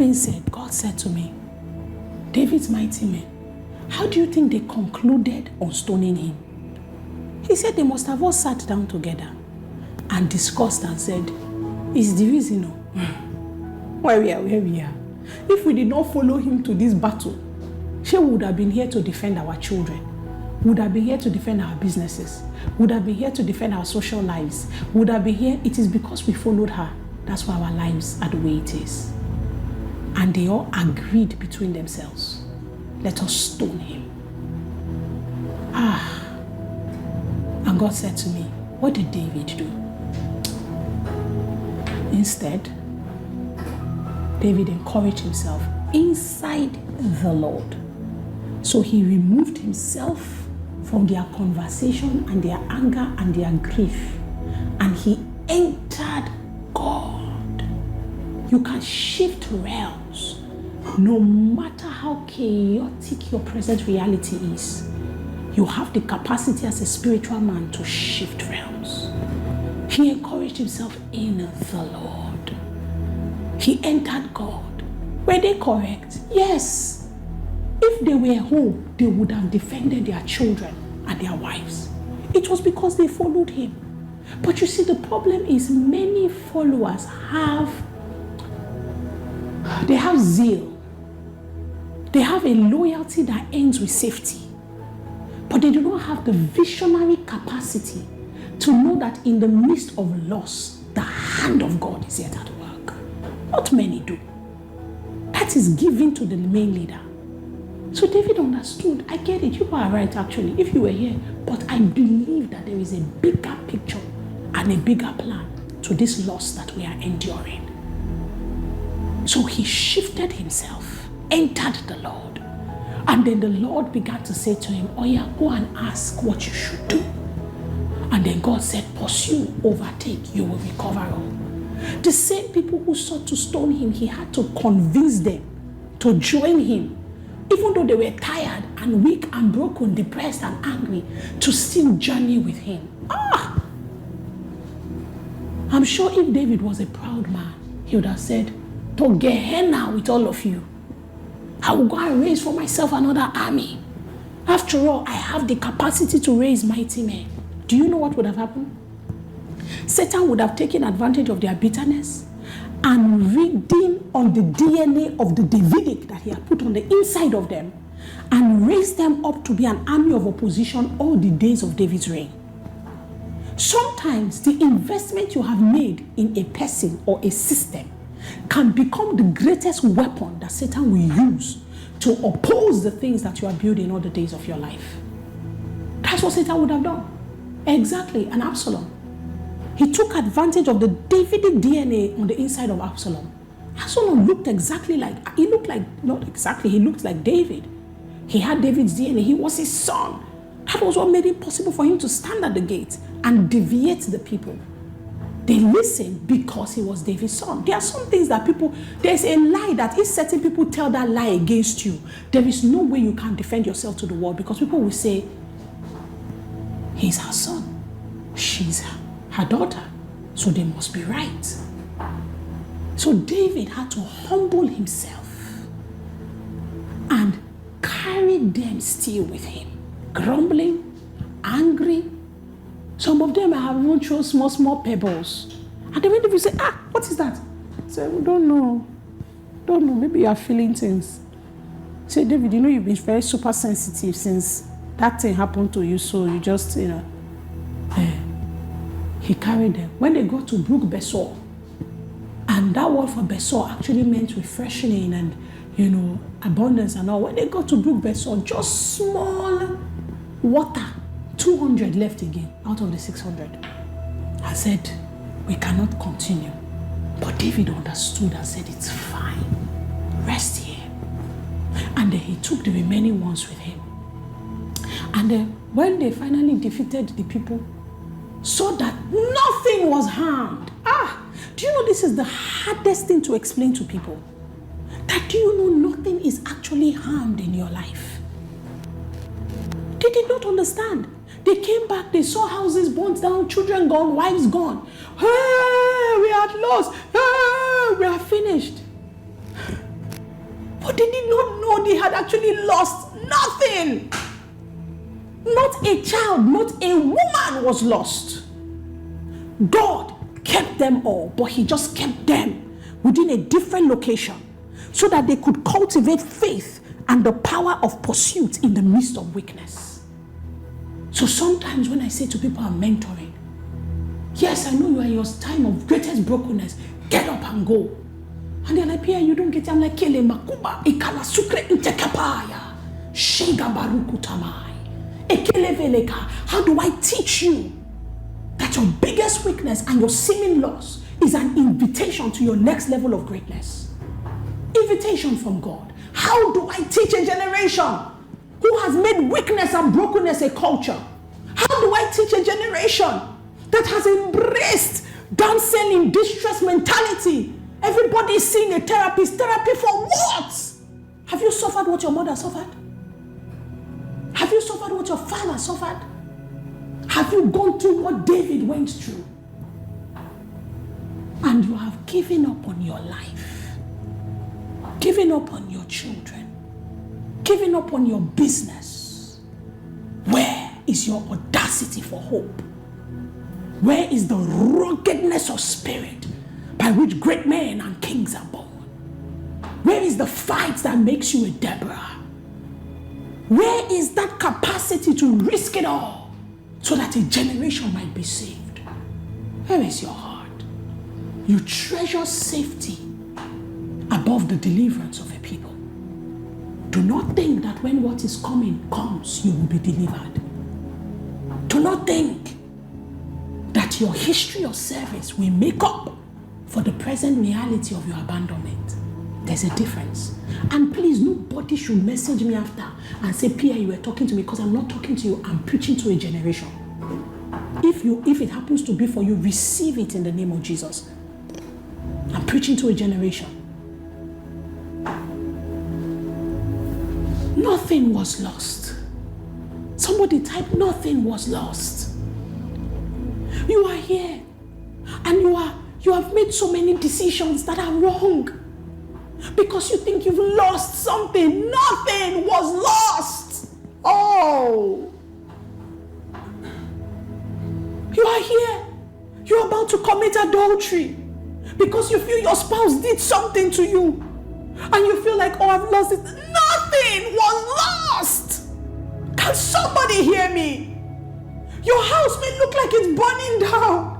being said, God said to me, David's mighty men, how do you think they concluded on stoning him? He said they must have all sat down together and discussed and said, it's the reason why we are where we are. If we did not follow him to this battle, she would have been here to defend our children, would have been here to defend our businesses, would have been here to defend our social lives, would have been here. It is because we followed her. That's why our lives are the way it is. And they all agreed between themselves, let us stone him. And God said to me, what did David do? Instead, David encouraged himself inside the Lord. So he removed himself from their conversation and their anger and their grief, and he entered God. You can shift realms no matter how chaotic your present reality is. You have the capacity as a spiritual man to shift realms. He encouraged himself in the Lord. He entered God. Were they correct? Yes. If they were home, they would have defended their children and their wives. It was because they followed him. But you see, the problem is many followers have zeal. They have a loyalty that ends with safety. But they do not have the visionary capacity to know that in the midst of loss, the hand of God is yet at work. Not many do. That is given to the main leader. So David understood. I get it. You are right, actually, if you were here. But I believe that there is a bigger picture and a bigger plan to this loss that we are enduring. So he shifted himself, entered the Lord. And then the Lord began to say to him, oh yeah, go and ask what you should do. And then God said, pursue, overtake, you will recover all. The same people who sought to stone him, he had to convince them to join him, even though they were tired and weak and broken, depressed and angry, to still journey with him. I'm sure if David was a proud man, he would have said, to Gehenna with all of you. I will go and raise for myself another army. After all, I have the capacity to raise mighty men. Do you know what would have happened? Satan would have taken advantage of their bitterness and redeemed on the DNA of the Davidic that he had put on the inside of them and raised them up to be an army of opposition all the days of David's reign. Sometimes the investment you have made in a person or a system can become the greatest weapon that Satan will use to oppose the things that you are building all the days of your life. That's what Satan would have done. Exactly, and Absalom. He took advantage of the Davidic DNA on the inside of Absalom. Absalom looked exactly like, not exactly, he looked like David. He had David's DNA, he was his son. That was what made it possible for him to stand at the gate and deviate the people. They listened because he was David's son. There are some things that there's a lie that if certain people tell that lie against you, there is no way you can defend yourself to the world, because people will say, he's her son, she's her daughter, so they must be right. So David had to humble himself and carry them still with him, grumbling, angry. Some of them have even thrown small pebbles. And then when they say, what is that? I say, we don't know. Maybe you are feeling things. Say, David, you've been very super sensitive since that thing happened to you, so you just, He carried them. When they got to Brook Besor, and that word for Besor actually meant refreshing and, abundance and all. When they got to Brook Besor, just small water, 200 left again out of the 600. I said, we cannot continue. But David understood and said, it's fine. Rest here. And then he took the remaining ones with him. And then when they finally defeated the people, saw that nothing was harmed. Do you know this is the hardest thing to explain to people? That do you know nothing is actually harmed in your life? They did not understand. They came back, they saw houses burnt down, children gone, wives gone. Hey, we are lost. Hey, we are finished. But they did not know they had actually lost nothing. Not a child, not a woman was lost. God kept them all, but he just kept them within a different location so that they could cultivate faith and the power of pursuit in the midst of weakness. So sometimes when I say to people I'm mentoring, yes, I know you are in your time of greatest brokenness, get up and go. And they're like, Pierre, you don't get it. I'm like, Kele makuba, ikala sukre intekapaya, shiga baruku tamai, ekele veleka. How do I teach you that your biggest weakness and your seeming loss is an invitation to your next level of greatness? Invitation from God. How do I teach a generation who has made weakness and brokenness a culture? How do I teach a generation that has embraced damsel in distress mentality? Everybody is seeing a therapist. Therapy for what? Have you suffered what your mother suffered? Have you suffered what your father suffered? Have you gone through what David went through? And you have given up on your life, given up on your children, given up on your business. Where is your audacity for hope? Where is the ruggedness of spirit by which great men and kings are born? Where is the fight that makes you a Deborah? Where is that capacity to risk it all so that a generation might be saved? Where is your heart? You treasure safety above the deliverance of a people. Do not think that when what is coming comes, you will be delivered. Do not think that your history of service will make up for the present reality of your abandonment. There's a difference. And please, nobody should message me after and say, Pierre, you were talking to me, because I'm not talking to you. I'm preaching to a generation. If it happens to be for you, receive it in the name of Jesus. I'm preaching to a generation. Nothing was lost. Somebody type, nothing was lost. You are here and you have made so many decisions that are wrong because you think you've lost something. Nothing was lost. Oh, you are here. You're about to commit adultery because you feel your spouse did something to you and you feel like, oh, I've lost it. Nothing was lost. Can somebody hear me? Your house may look like it's burning down.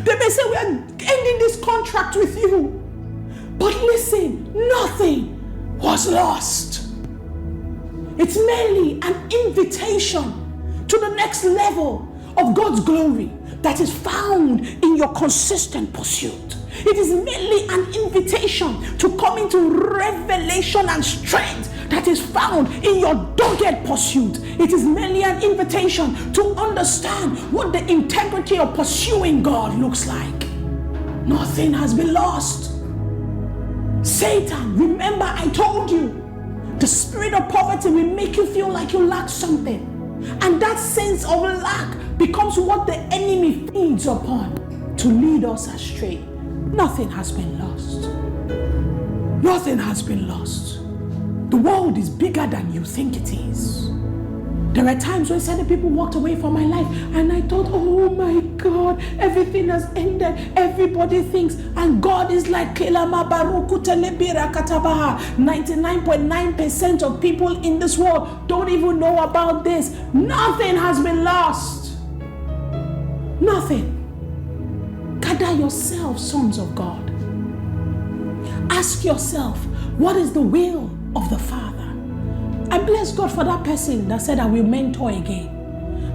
They may say, we are ending this contract with you. But listen, nothing was lost. It's merely an invitation to the next level of God's glory that is found in your consistent pursuit. It is merely an invitation to come into revelation and strength that is found in your dogged pursuit. It is merely an invitation to understand what the integrity of pursuing God looks like. Nothing has been lost. Satan, remember I told you, the spirit of poverty will make you feel like you lack something. And that sense of lack becomes what the enemy feeds upon to lead us astray. Nothing has been lost. Nothing has been lost. The world is bigger than you think it is. There are times when certain people walked away from my life and I thought, oh my God, everything has ended. Everybody thinks, and God is like, 99.9% of people in this world don't even know about this. Nothing has been lost. Nothing. Gather yourself, sons of God. Ask yourself, what is the will of the Father? I bless God for that person that said I will mentor again.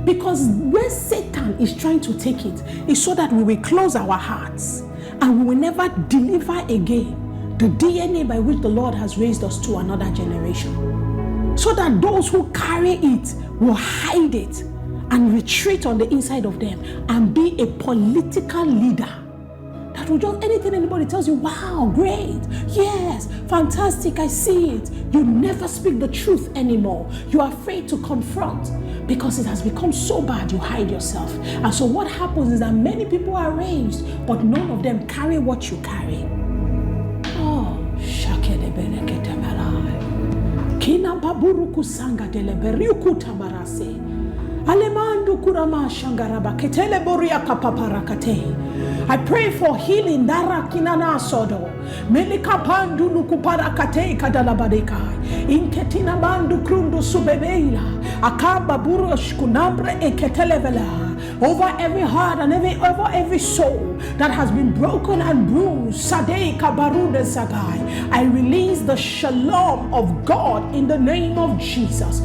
Because where Satan is trying to take it is so that we will close our hearts and we will never deliver again the DNA by which the Lord has raised us to another generation. So that those who carry it will hide it and retreat on the inside of them and be a political leader that will just, anything anybody tells you, wow, great, yes, fantastic, I see it. You never speak the truth anymore. You are afraid to confront because it has become so bad, you hide yourself. And so what happens is that many people are raised, but none of them carry what you carry. Oh, baburuku sanga deleberiuku tabarase. Alemandu kurama shangaraba ketele boria kapaparakate. I pray for healing. Dara kinana sodo. Melika pandu nukuparakate kadalabadeka. Inketina bandu krundu subebeila. Akaba burush kunabre eketelevela. Over every heart and over every soul that has been broken and bruised. Sadei kabarude sagai. I release the shalom of God in the name of Jesus.